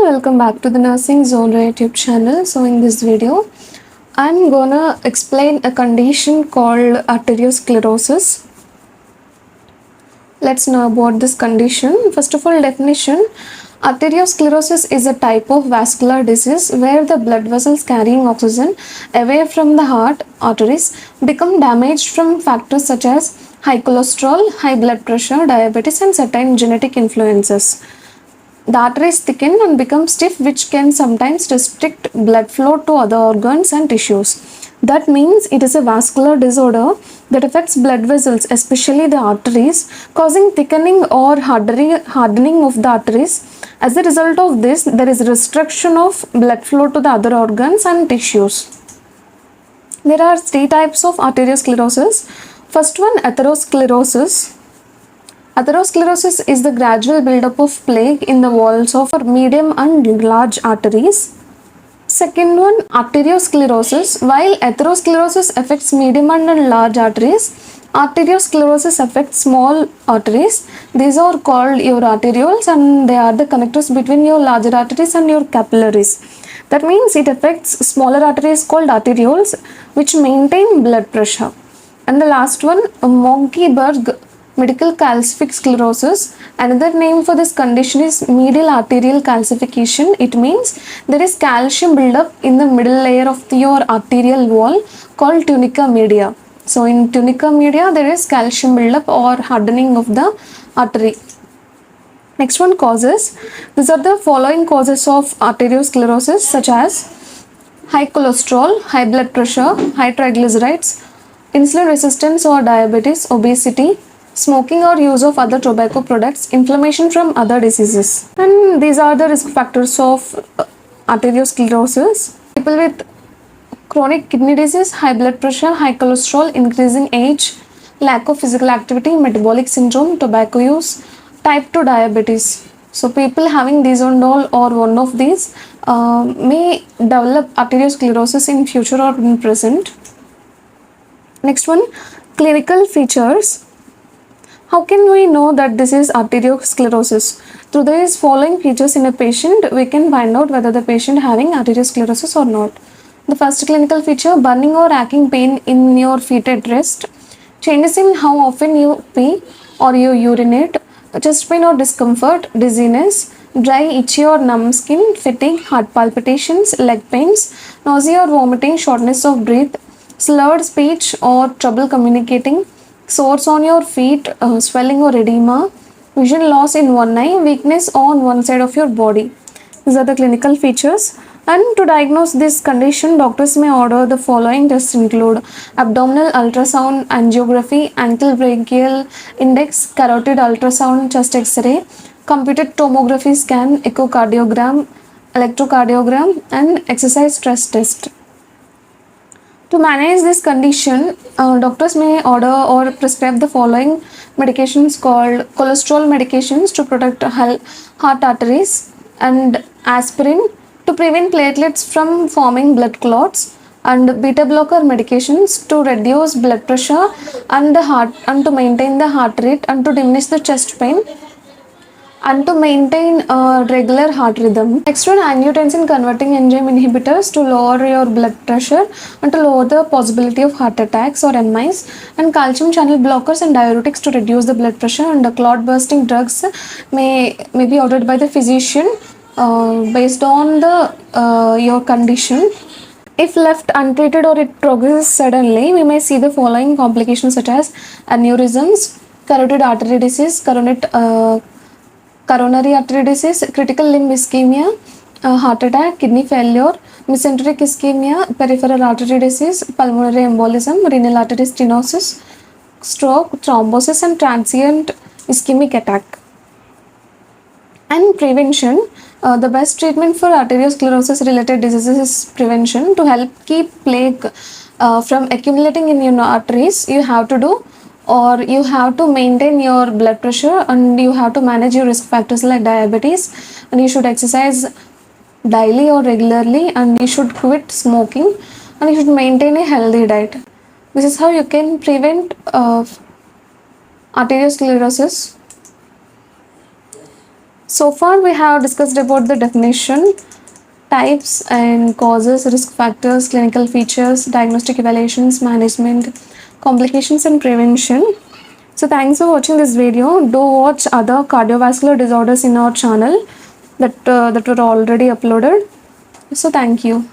welcome back to the Nursing Zone YouTube channel. So in this video, I'm gonna explain a condition called arteriosclerosis. Let's know about this condition. First of all, definition. Arteriosclerosis is a type of vascular disease where the blood vessels carrying oxygen away from the heart arteries become damaged from factors such as high cholesterol, high blood pressure, diabetes, and certain genetic influences. The arteries thicken and become stiff, which can sometimes restrict blood flow to other organs and tissues. That means it is a vascular disorder that affects blood vessels, especially the arteries, causing thickening or hardening of the arteries. As a result of this, there is restriction of blood flow to the other organs and tissues. There are three types of arteriosclerosis. First one, atherosclerosis. Atherosclerosis is the gradual buildup of plaque in the walls of medium and large arteries. Second one, arteriosclerosis. While atherosclerosis affects medium and large arteries, arteriosclerosis affects small arteries. These are called your arterioles, and they are the connectors between your larger arteries and your capillaries. That means it affects smaller arteries called arterioles, which maintain blood pressure. And the last one, Monkeyberg medial calcific sclerosis. Another name for this condition is medial arterial calcification. It means there is calcium buildup in the middle layer of your arterial wall called tunica media. So in tunica media there is calcium buildup or hardening of the artery. Next one, causes. These are the following causes of arteriosclerosis, such as high cholesterol, high blood pressure, high triglycerides, insulin resistance or diabetes, obesity, smoking or use of other tobacco products, inflammation from other diseases. And these are the risk factors of arteriosclerosis. People with chronic kidney disease, high blood pressure, high cholesterol, increasing age, lack of physical activity, metabolic syndrome, tobacco use, type 2 diabetes. So people having these and all or one of these may develop arteriosclerosis in future or in present. Next one, clinical features. How can we know that this is arteriosclerosis? Through these following features in a patient, we can find out whether the patient having arteriosclerosis or not. The first clinical feature, burning or racking pain in your feet at rest, changes in how often you pee or you urinate, chest pain or discomfort, dizziness, dry, itchy or numb skin, fatigue, heart palpitations, leg pains, nausea or vomiting, shortness of breath, slurred speech or trouble communicating, sores on your feet, swelling or edema, vision loss in one eye, weakness on one side of your body. These are the clinical features. And to diagnose this condition, doctors may order the following tests include abdominal ultrasound, angiography, ankle brachial index, carotid ultrasound, chest x-ray, computed tomography scan, echocardiogram, electrocardiogram, and exercise stress test. To manage this condition, doctors may order or prescribe the following medications called cholesterol medications to protect heart arteries, and aspirin to prevent platelets from forming blood clots, and beta blocker medications to reduce blood pressure and the heart and to maintain the heart rate and to diminish the chest pain and to maintain a regular heart rhythm. Next one, angiotensin converting enzyme inhibitors to lower your blood pressure and to lower the possibility of heart attacks or MIs, and calcium channel blockers and diuretics to reduce the blood pressure, and the clot bursting drugs may be ordered by the physician based on the your condition. If left untreated or it progresses suddenly, we may see the following complications such as aneurysms, carotid artery disease, coronary artery disease, critical limb ischemia, heart attack, kidney failure, mesenteric ischemia, peripheral artery disease, pulmonary embolism, renal artery stenosis, stroke, thrombosis, and transient ischemic attack. And prevention. The best treatment for arteriosclerosis related diseases is prevention. To help keep plaque from accumulating in your arteries, you have to maintain your blood pressure, and you have to manage your risk factors like diabetes, and you should exercise daily or regularly, and you should quit smoking, and you should maintain a healthy diet. This is how you can prevent arteriosclerosis. So far we have discussed about the definition, types and causes, risk factors, clinical features, diagnostic evaluations, management, complications and prevention. So thanks for watching this video. Do watch other cardiovascular disorders in our channel that were already uploaded. So thank you.